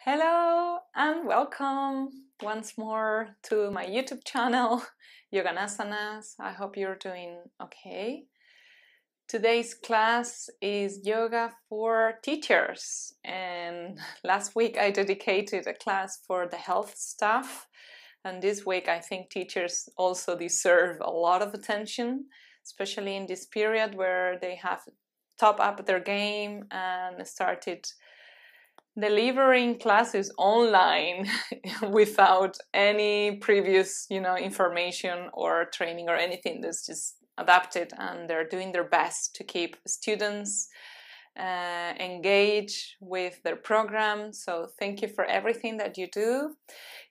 Hello and welcome once more to my YouTube channel, Yoganasanas. I hope you're doing okay. Today's class is yoga for teachers, and last week I dedicated a class for the health staff, and this week I think teachers also deserve a lot of attention, especially in this period where they have topped up their game and started delivering classes online without any previous information or training or anything. That's just adapted, and they're doing their best to keep students engaged with their program. So thank you for everything that you do.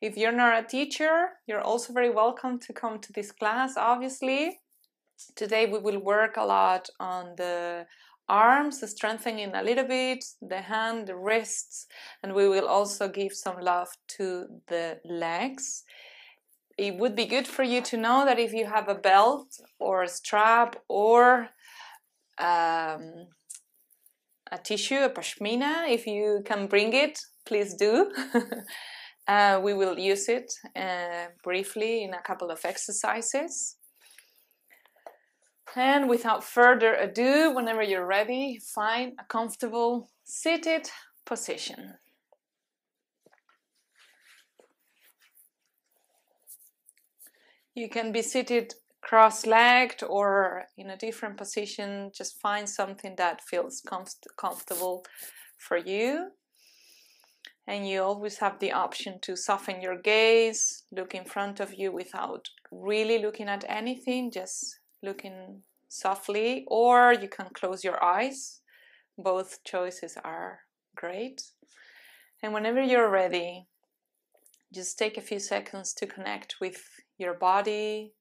If you're not a teacher, you're also very welcome to come to this class. Obviously today we will work a lot on the arms, strengthening a little bit, the hand, the wrists, and we will also give some love to the legs. It would be good for you to know that if you have a belt or a strap or a tissue, a pashmina, if you can bring it, please do. We will use it briefly in a couple of exercises. And without further ado, whenever you're ready, find a comfortable seated position. You can be seated cross-legged or in a different position. Just find something that feels comfortable for you. And you always have the option to soften your gaze, look in front of you without really looking at anything, just looking softly, or you can close your eyes. Both choices are great. And whenever you're ready, just take a few seconds to connect with your body,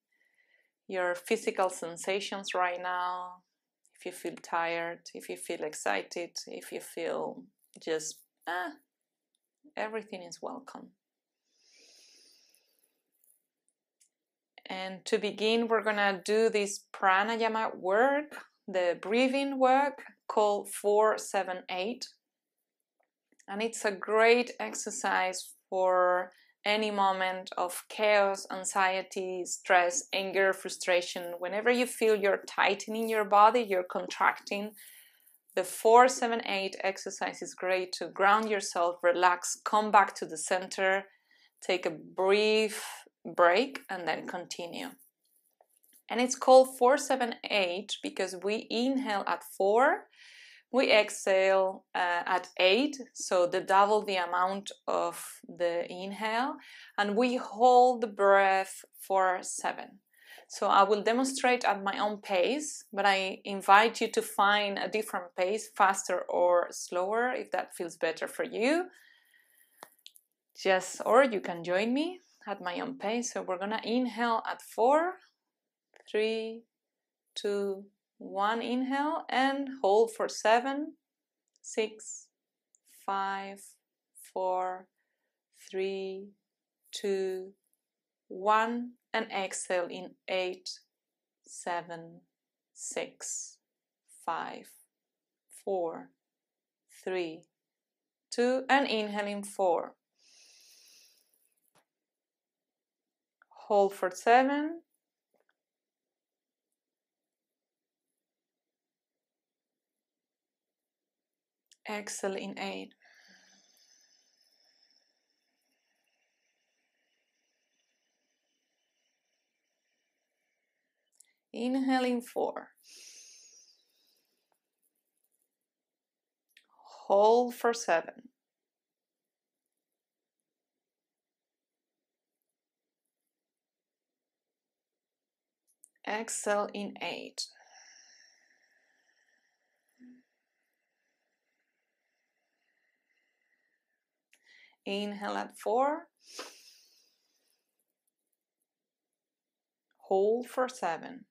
your physical sensations right now. If you feel tired, if you feel excited, if you feel just everything is welcome. And to begin, we're gonna do this pranayama work, the breathing work called 4-7-8. And it's a great exercise for any moment of chaos, anxiety, stress, anger, frustration. Whenever you feel you're tightening your body, you're contracting, the 4-7-8 exercise is great to ground yourself, relax, come back to the center, take a brief break, and then continue. And it's called 4-7-8 because we inhale at 4, we exhale at 8, so double the amount of the inhale, and we hold the breath for 7. So I will demonstrate at my own pace, but I invite you to find a different pace, faster or slower, if that feels better for you. Or you can join me at my own pace. So we're gonna inhale at 4, 3, 2, 1, inhale, and hold for 7, 6, 5, 4, 3, 2, 1, and exhale in 8, 7, 6, 5, 4, 3, 2, and inhale in 4. Hold for 7. Exhale in 8. Inhale in 4. Hold for 7. Exhale in 8. Inhale at 4. Hold for 7.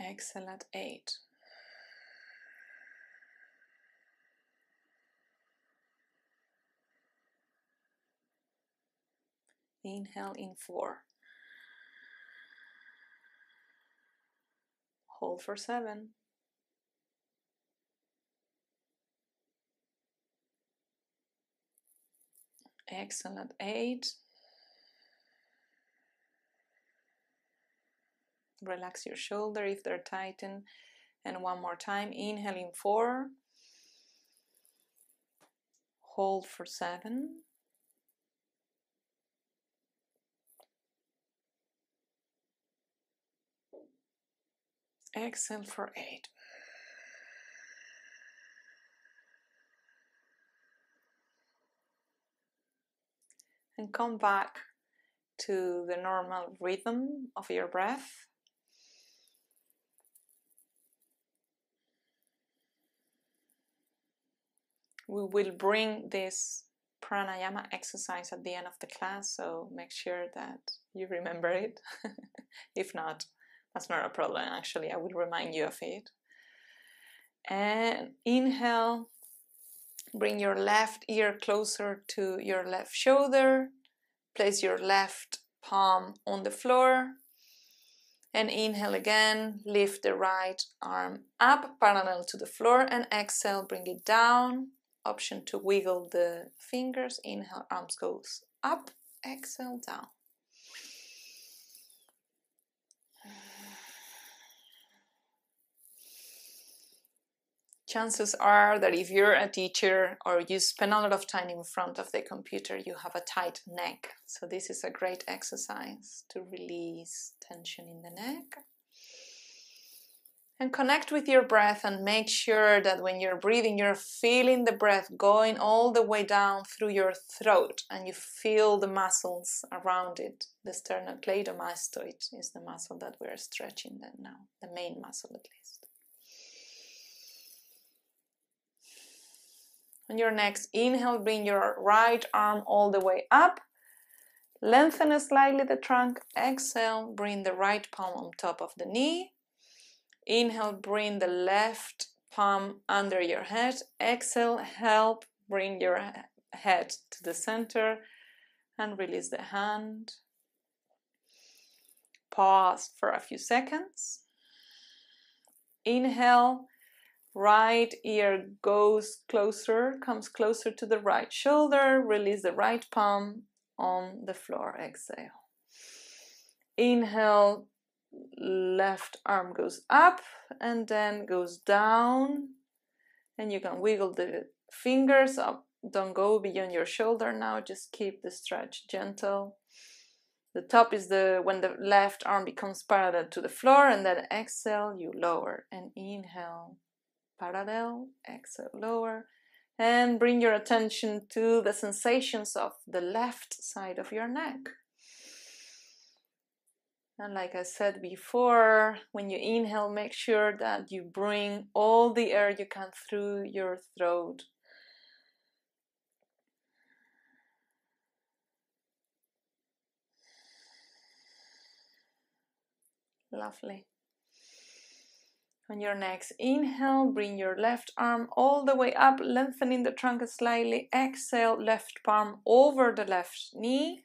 Exhale at 8. Inhale in 4. Hold for 7. Excellent. 8. Relax your shoulder if they're tightened. And one more time. Inhaling 4. Hold for 7. Exhale for 8. And come back to the normal rhythm of your breath. We will bring this pranayama exercise at the end of the class, so make sure that you remember it. If not, that's not a problem. Actually, I will remind you of it. And inhale, bring your left ear closer to your left shoulder. Place your left palm on the floor. And inhale again, lift the right arm up parallel to the floor, and exhale, bring it down. Option to wiggle the fingers. Inhale, arms goes up, exhale, down. Chances are that if you're a teacher or you spend a lot of time in front of the computer, you have a tight neck. So this is a great exercise to release tension in the neck. And connect with your breath and make sure that when you're breathing, you're feeling the breath going all the way down through your throat, and you feel the muscles around it. The sternocleidomastoid is the muscle that we're stretching now, the main muscle at least. On your next inhale, bring your right arm all the way up. Lengthen slightly the trunk. Exhale, bring the right palm on top of the knee. Inhale, bring the left palm under your head. Exhale, help bring your head to the center and release the hand. Pause for a few seconds. Inhale, right ear goes closer, comes closer to the right shoulder. Release the right palm on the floor. Exhale. Inhale, left arm goes up and then goes down, and you can wiggle the fingers up. Don't go beyond your shoulder now, just keep the stretch gentle. The top is when the left arm becomes parallel to the floor, and then exhale, you lower, and inhale, parallel, exhale, lower, and bring your attention to the sensations of the left side of your neck. And like I said before, when you inhale, make sure that you bring all the air you can through your throat. Lovely. On your next inhale, bring your left arm all the way up, lengthening the trunk slightly. Exhale, left palm over the left knee.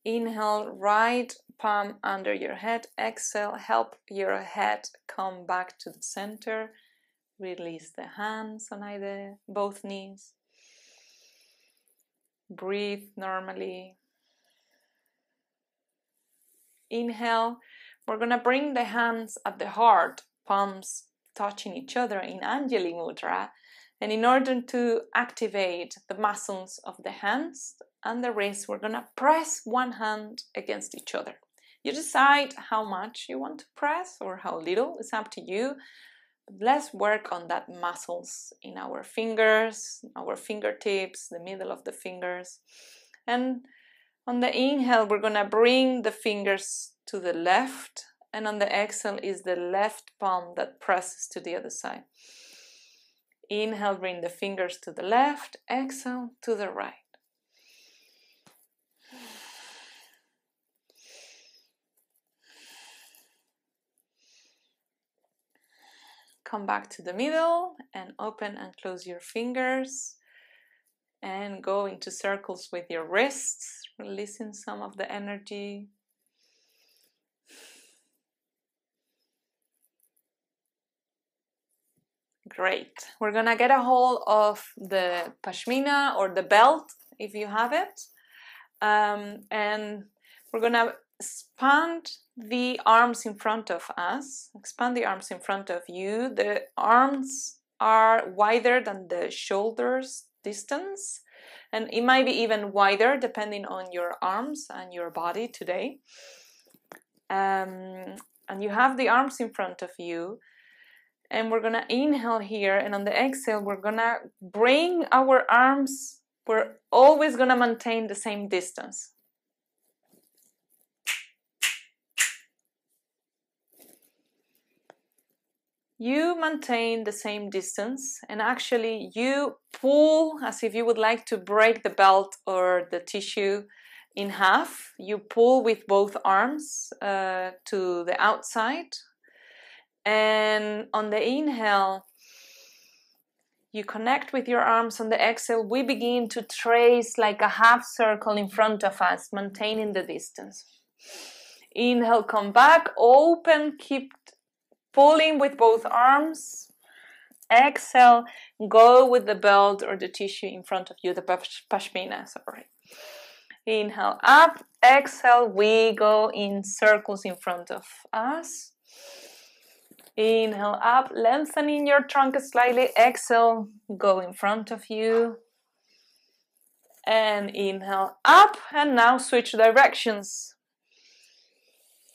Inhale, right palm under your head. Exhale, help your head come back to the center. Release the hands on both knees. Breathe normally. Inhale, we're going to bring the hands at the heart, palms touching each other in Anjali Mudra. And in order to activate the muscles of the hands and the wrists, we're going to press one hand against each other. You decide how much you want to press or how little, it's up to you. Let's work on that muscles in our fingers, our fingertips, the middle of the fingers. And on the inhale, we're going to bring the fingers to the left, and on the exhale is the left palm that presses to the other side. Inhale, bring the fingers to the left, exhale to the right. Come back to the middle and open and close your fingers and go into circles with your wrists, releasing some of the energy. Great. We're gonna get a hold of the pashmina or the belt if you have it, and we're gonna expand the arms in front of us. Expand the arms in front of you. The arms are wider than the shoulders distance, and it might be even wider depending on your arms and your body today. And you have the arms in front of you. And we're gonna inhale here, and on the exhale, we're gonna bring our arms, we're always gonna maintain the same distance. You maintain the same distance, and actually you pull as if you would like to break the belt or the tissue in half. You pull with both arms to the outside. And on the inhale, you connect with your arms. On the exhale, we begin to trace like a half circle in front of us, maintaining the distance. Inhale, come back, open, keep pulling with both arms. Exhale, go with the belt or the tissue in front of you, the pashmina, sorry. Inhale up, exhale, we go in circles in front of us. Inhale up, lengthening your trunk slightly. Exhale, go in front of you. And inhale up, and now switch directions.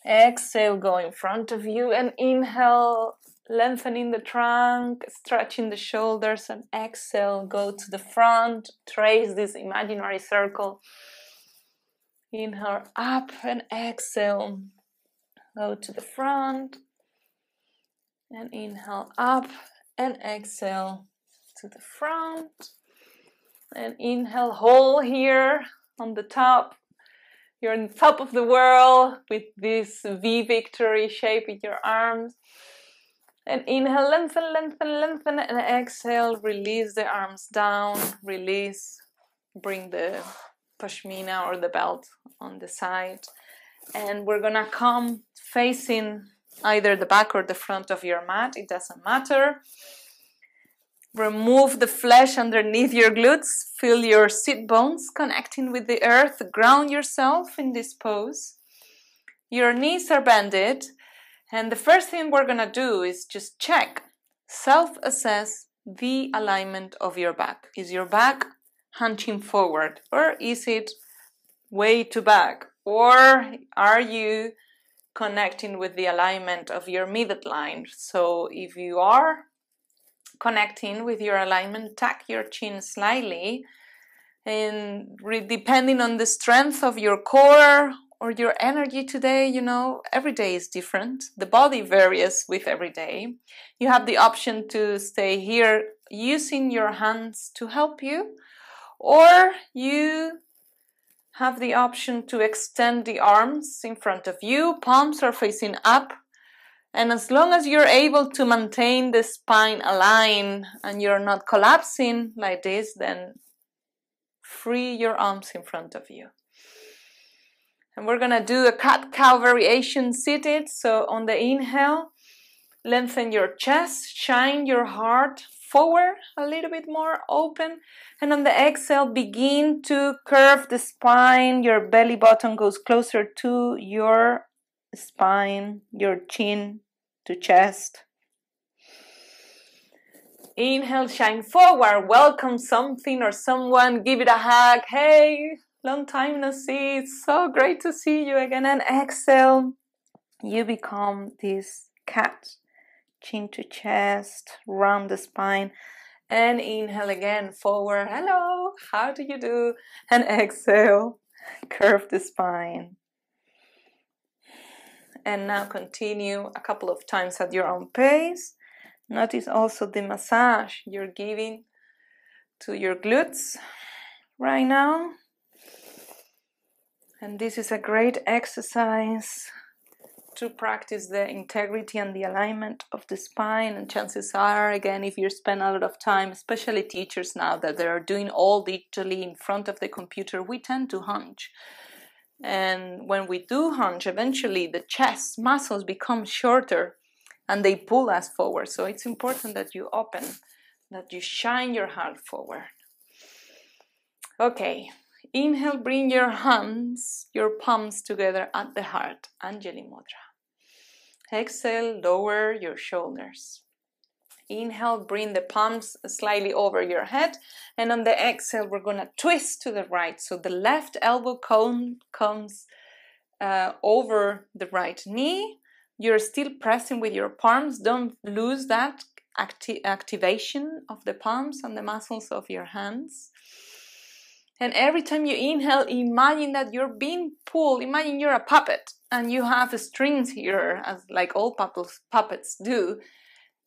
Exhale, go in front of you, and inhale, lengthening the trunk, stretching the shoulders, and exhale, go to the front, trace this imaginary circle. Inhale up, and exhale, go to the front. And inhale up and exhale to the front. And inhale, hold here on the top. You're on the top of the world with this V victory shape in your arms. And inhale, lengthen, lengthen, lengthen. And exhale, release the arms down. Release, bring the pashmina or the belt on the side. And we're gonna come facing either the back or the front of your mat, it doesn't matter. Remove the flesh underneath your glutes, feel your sit bones connecting with the earth, ground yourself in this pose. Your knees are bended, and the first thing we're gonna do is just check, self-assess the alignment of your back. Is your back hunching forward, or is it way too back? Or are you connecting with the alignment of your midline? So if you are connecting with your alignment, tuck your chin slightly, and depending on the strength of your core or your energy today, you know, every day is different. The body varies with every day. You have the option to stay here using your hands to help you, or you have the option to extend the arms in front of you, palms are facing up, and as long as you're able to maintain the spine aligned and you're not collapsing like this, then free your arms in front of you. And we're gonna do a cat-cow variation seated. So on the inhale, lengthen your chest, shine your heart forward a little bit more, open. And on the exhale, begin to curve the spine. Your belly button goes closer to your spine, your chin to chest. Inhale, shine forward, welcome something or someone, give it a hug. Hey, long time no see, it's so great to see you again. And exhale, you become this cat, chin to chest, round the spine. And inhale again, forward, hello, how do you do? And exhale, curve the spine. And now continue a couple of times at your own pace. Notice also the massage you're giving to your glutes right now. And this is a great exercise to practice the integrity and the alignment of the spine. And chances are, again, if you spend a lot of time, especially teachers now that they're doing all digitally in front of the computer, we tend to hunch. And when we do hunch, eventually the chest muscles become shorter. and they pull us forward. So it's important that you open, that you shine your heart forward. Okay, inhale, bring your hands, your palms together at the heart, Anjali Mudra. Exhale, lower your shoulders. Inhale, bring the palms slightly over your head, and on the exhale, we're gonna twist to the right. So the left elbow comes over the right knee. You're still pressing with your palms. Don't lose that activation of the palms and the muscles of your hands. And every time you inhale, imagine that you're being pulled. Imagine you're a puppet and you have strings here, as like all puppets do.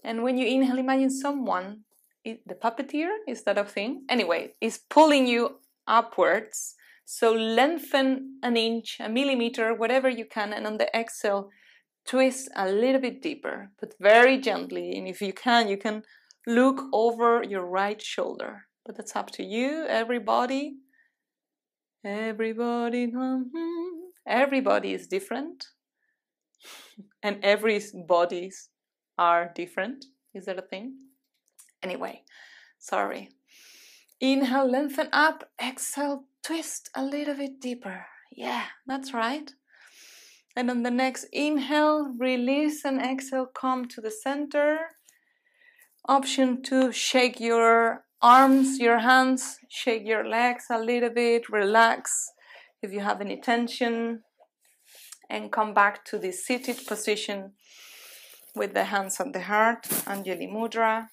And when you inhale, imagine someone, the puppeteer, is that a thing? Anyway, is pulling you upwards. So lengthen an inch, a millimeter, whatever you can. And on the exhale, twist a little bit deeper, but very gently. And if you can look over your right shoulder. But that's up to you, everybody. Everybody is different. And everybody's bodies are different. Is that a thing? Anyway, sorry. Inhale, lengthen up. Exhale, twist a little bit deeper. Yeah, that's right. And on the next inhale, release and exhale, come to the center. Option 2, shake your arms, your hands, shake your legs a little bit, relax if you have any tension, and come back to the seated position with the hands on the heart, Anjali Mudra.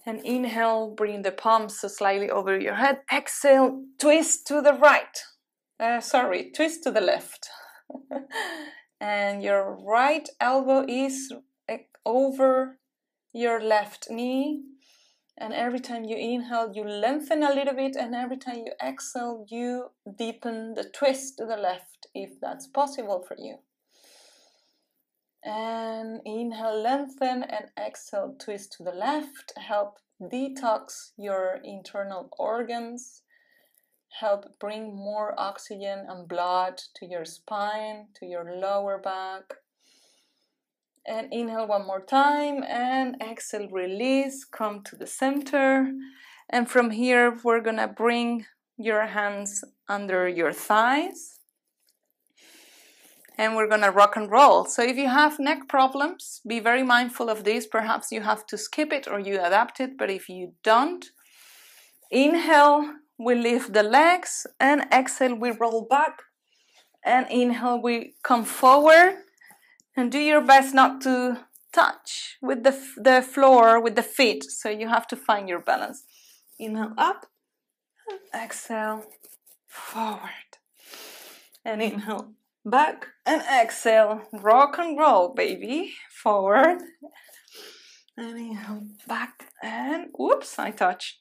And inhale, bring the palms slightly over your head. Exhale, twist to the right. Twist to the left. And your right elbow is over your left knee. And every time you inhale, you lengthen a little bit. And every time you exhale, you deepen the twist to the left, if that's possible for you. And inhale, lengthen, and exhale, twist to the left. Help detox your internal organs. Help bring more oxygen and blood to your spine, to your lower back. And inhale one more time, and exhale, release, come to the center. And from here, we're gonna bring your hands under your thighs. And we're gonna rock and roll. So if you have neck problems, be very mindful of this. Perhaps you have to skip it or you adapt it, but if you don't, inhale, we lift the legs, and exhale, we roll back. And inhale, we come forward. And do your best not to touch with the floor, with the feet. So you have to find your balance. Inhale up, and exhale, forward. And inhale back, and exhale, rock and roll, baby, forward. And inhale back, and whoops, I touched.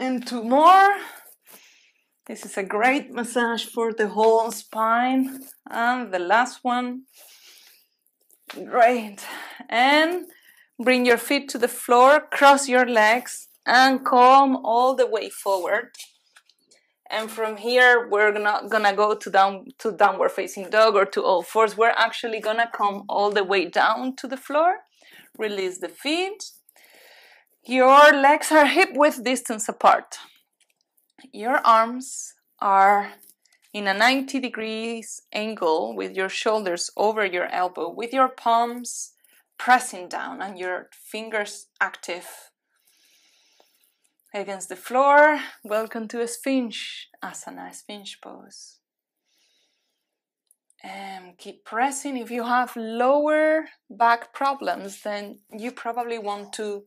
And 2 more. This is a great massage for the whole spine. And the last one. Great. And bring your feet to the floor, cross your legs, and come all the way forward. And from here, we're not gonna go to downward facing dog or to all fours. We're actually gonna come all the way down to the floor. Release the feet. Your legs are hip-width distance apart. Your arms are in a 90 degrees angle with your shoulders over your elbow, with your palms pressing down and your fingers active against the floor. Welcome to a Sphinx Asana, Sphinx pose. And keep pressing. If you have lower back problems, then you probably want to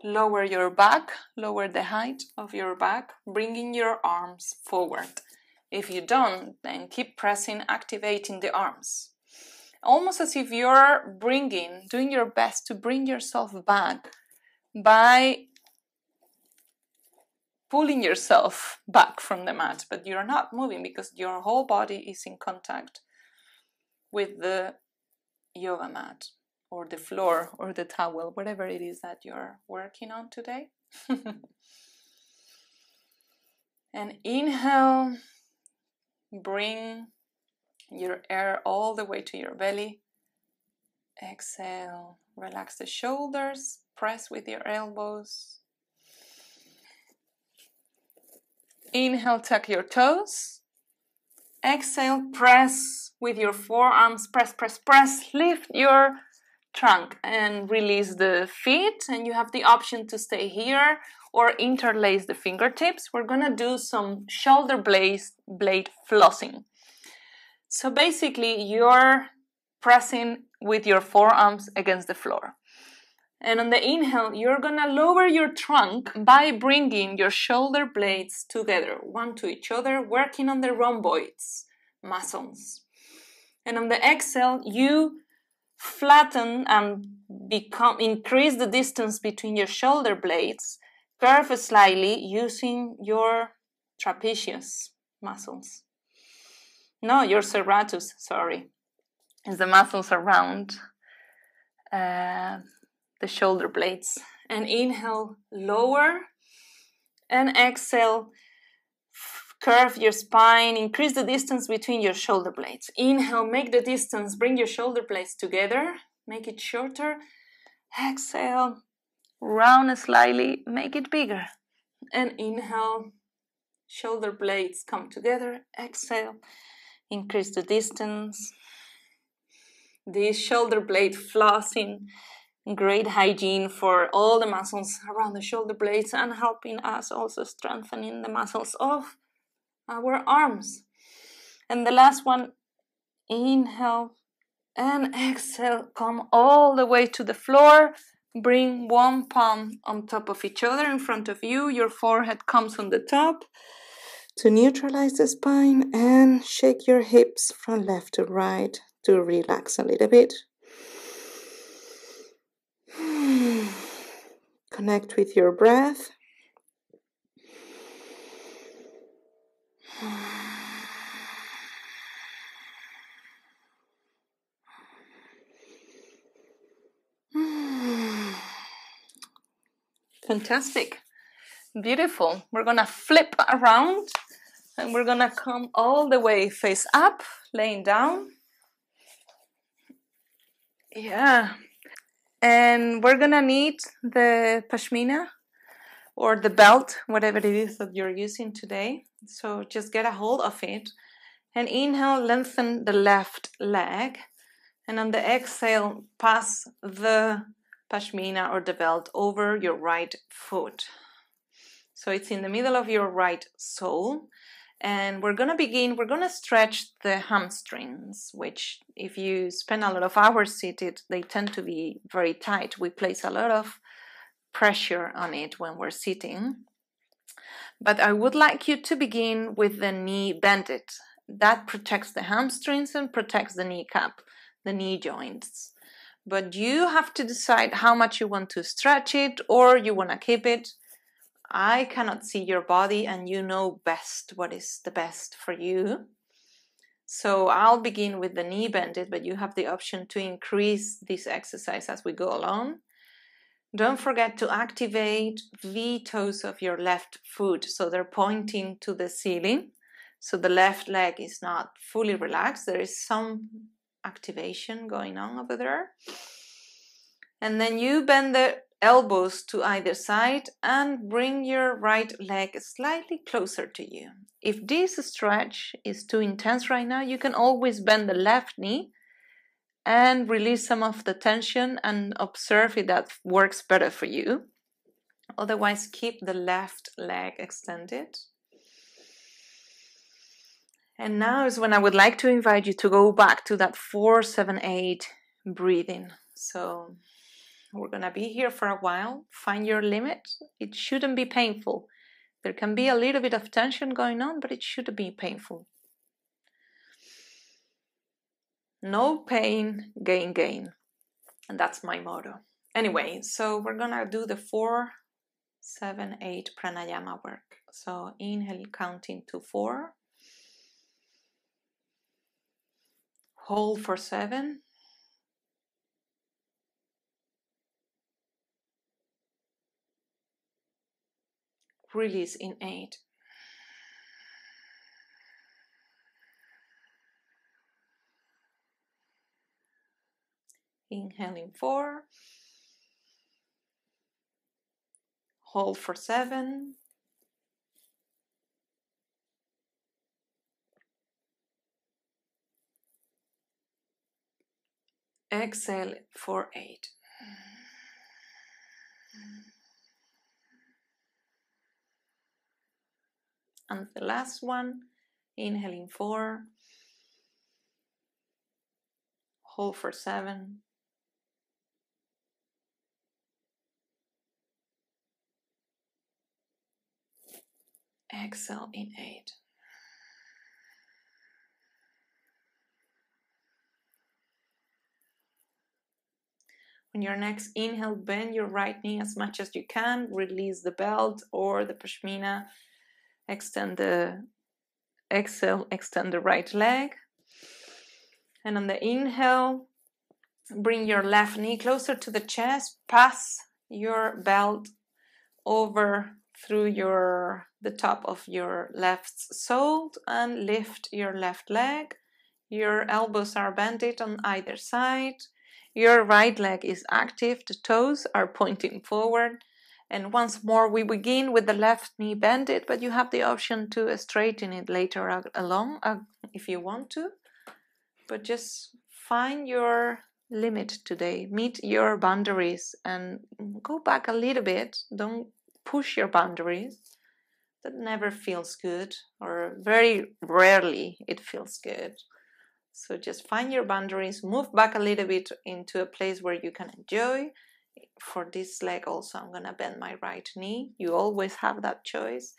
lower your back, lower the height of your back, bringing your arms forward. If you don't, then keep pressing, activating the arms. Almost as if you're doing your best to bring yourself back by pulling yourself back from the mat, but you're not moving because your whole body is in contact with the yoga mat, or the floor, or the towel, whatever it is that you're working on today. And inhale, bring your air all the way to your belly. Exhale, relax the shoulders, press with your elbows. Inhale, tuck your toes. Exhale, press with your forearms, press, press, press. Lift your trunk and release the feet, and you have the option to stay here or interlace the fingertips. We're gonna do some shoulder blade flossing. So basically, you're pressing with your forearms against the floor. And on the inhale, you're gonna lower your trunk by bringing your shoulder blades together, one to each other, working on the rhomboids muscles. And on the exhale, you flatten and increase the distance between your shoulder blades, curve slightly using your trapezius muscles. No, your serratus, sorry. It's the muscles around the shoulder blades. And inhale, lower, and exhale, curve your spine, increase the distance between your shoulder blades. Inhale, make the distance, bring your shoulder blades together, make it shorter. Exhale, round slightly, make it bigger. And inhale, shoulder blades come together. Exhale, increase the distance. This shoulder blade flossing, great hygiene for all the muscles around the shoulder blades and helping us also strengthening the muscles of our arms. And the last one, inhale and exhale, come all the way to the floor. Bring one palm on top of each other in front of you. Your forehead comes on the top to neutralize the spine, and shake your hips from left to right to relax a little bit. Connect with your breath. Fantastic. Beautiful. We're gonna flip around and we're gonna come all the way face up, laying down. Yeah. And we're gonna need the pashmina or the belt, whatever it is that you're using today. So just get a hold of it. And inhale, lengthen the left leg. And on the exhale, pass the pashmina or the belt over your right foot. So it's in the middle of your right sole. And we're gonna stretch the hamstrings, which if you spend a lot of hours seated, they tend to be very tight. We place a lot of pressure on it when we're sitting. But I would like you to begin with the knee bended. That protects the hamstrings and protects the kneecap, the knee joints. But you have to decide how much you want to stretch it or you want to keep it. I cannot see your body and you know best what is the best for you. So I'll begin with the knee bended, but you have the option to increase this exercise as we go along. Don't forget to activate the toes of your left foot so they're pointing to the ceiling. So the left leg is not fully relaxed. There is some activation going on over there. And then you bend the elbows to either side and bring your right leg slightly closer to you. If this stretch is too intense right now, you can always bend the left knee and release some of the tension and observe if that works better for you. Otherwise, keep the left leg extended. And now is when I would like to invite you to go back to that 4-7-8 breathing. So we're going to be here for a while. Find your limit. It shouldn't be painful. There can be a little bit of tension going on, but it shouldn't be painful. No pain, gain, gain. And that's my motto. Anyway, so we're going to do the 4-7-8 pranayama work. So inhale, counting to 4. Hold for 7. Release in 8. Inhale in 4. Hold for 7. Exhale for 8. And the last one, inhale in 4. Hold for 7. Exhale in 8. On your next inhale, bend your right knee as much as you can. Release the belt or the pashmina. Extend the exhale, extend the right leg. And on the inhale, bring your left knee closer to the chest. Pass your belt over through the top of your left sole and lift your left leg. Your elbows are bended on either side. Your right leg is active, the toes are pointing forward. And once more, we begin with the left knee bended, but you have the option to straighten it later along if you want to. But just find your limit today, meet your boundaries and go back a little bit. Don't push your boundaries. That never feels good, or very rarely it feels good. So just find your boundaries, move back a little bit into a place where you can enjoy. For this leg also, I'm gonna bend my right knee. You always have that choice.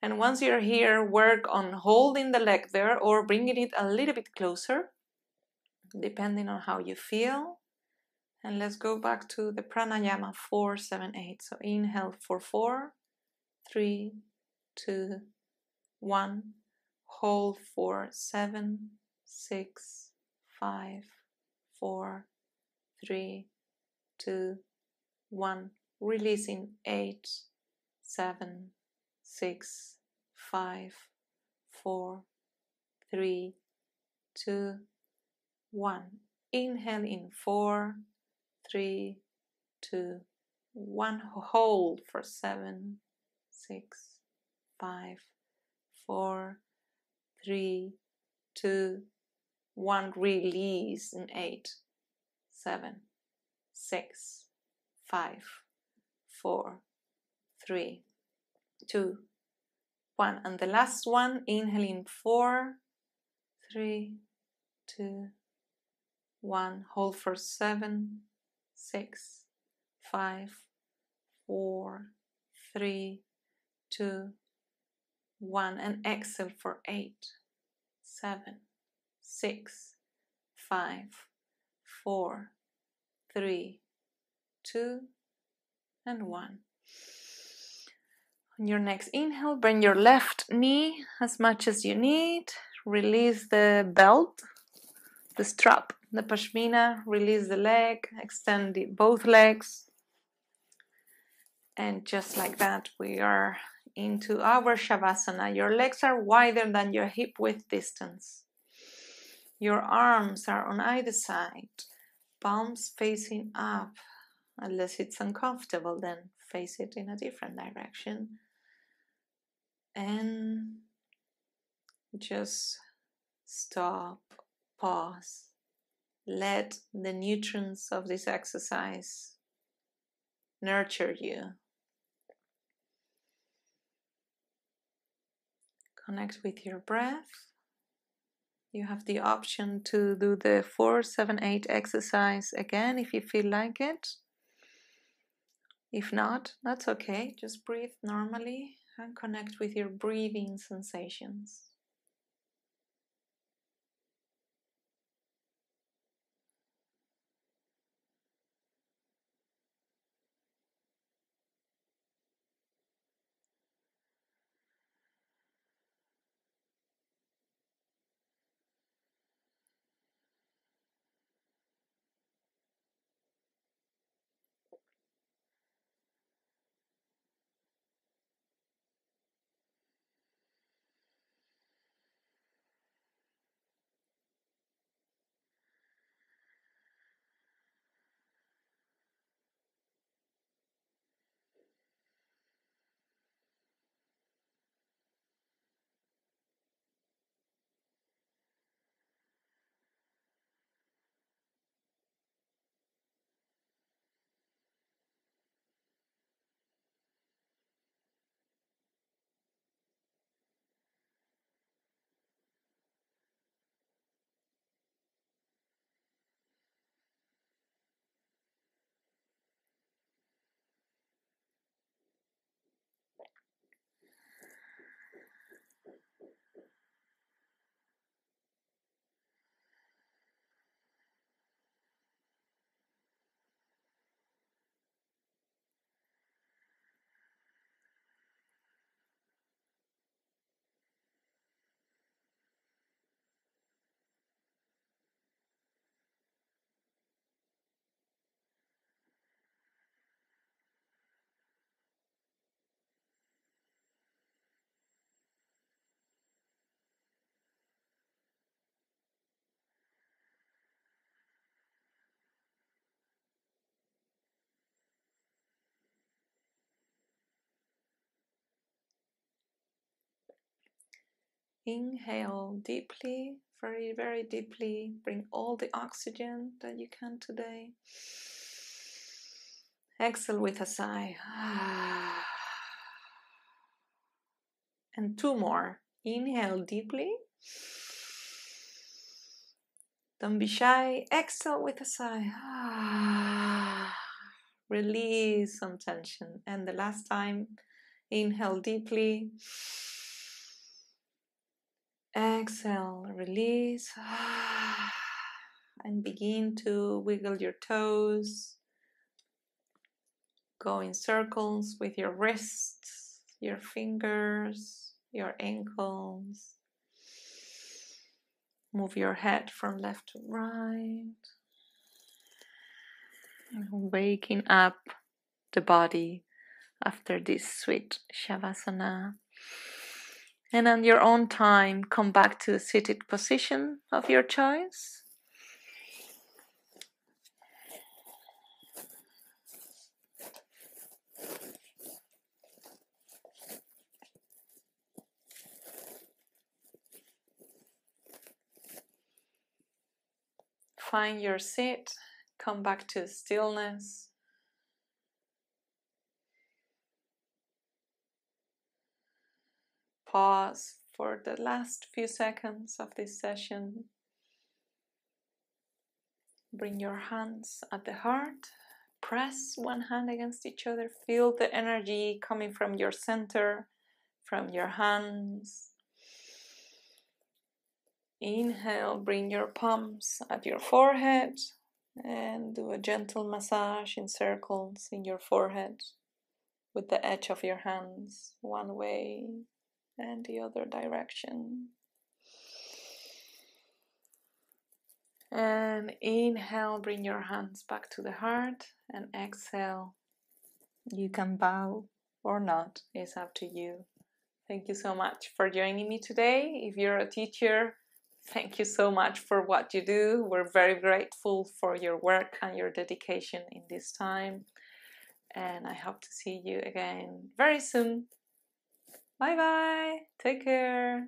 And once you're here, work on holding the leg there or bringing it a little bit closer, depending on how you feel. And let's go back to the pranayama 4, 7, 8. So inhale for 4, 3, 2, 1. Hold for 7, 6, 5, 4, 3, 2, 1. Releasing 8, 7, 6, 5, 4, 3, 2, 1. Inhale in 4, 3, 2, 1. Hold for 7, 6, 5, 4, 3, 2, 1. Release in 8, 7, 6, 5, 4, 3, 2, 1. And the last one, inhale in 4, 3, 2, 1. Hold for 7, 6, 5, 4, 3, 2, 1. And exhale for 8, 7, 6, 5, 4, 3, 2, and 1. On your next inhale, bend your left knee as much as you need. Release the belt, the strap, the pashmina. Release the leg, extend both legs. And just like that, we are into our Shavasana. Your legs are wider than your hip width distance. Your arms are on either side, palms facing up. Unless it's uncomfortable, then face it in a different direction. And just stop, pause. Let the nutrients of this exercise nurture you. Connect with your breath. You have the option to do the 4, 7, 8 exercise again if you feel like it. If not, that's okay. Just breathe normally and connect with your breathing sensations. Inhale deeply, very, very deeply. Bring all the oxygen that you can today. Exhale with a sigh. And 2 more. Inhale deeply. Don't be shy. Exhale with a sigh. Release some tension. And the last time, inhale deeply. Exhale, release. And begin to wiggle your toes. Go in circles with your wrists, your fingers, your ankles. Move your head from left to right. Waking up the body after this sweet Shavasana. And on your own time, come back to a seated position of your choice. Find your seat, come back to stillness. Pause for the last few seconds of this session. Bring your hands at the heart. Press one hand against each other. Feel the energy coming from your center, from your hands. Inhale, bring your palms at your forehead and do a gentle massage in circles in your forehead with the edge of your hands one way and the other direction. And inhale, bring your hands back to the heart, and exhale. You can bow or not, it's up to you. Thank you so much for joining me today. If you're a teacher, thank you so much for what you do. We're very grateful for your work and your dedication in this time. And I hope to see you again very soon. Bye bye. Take care.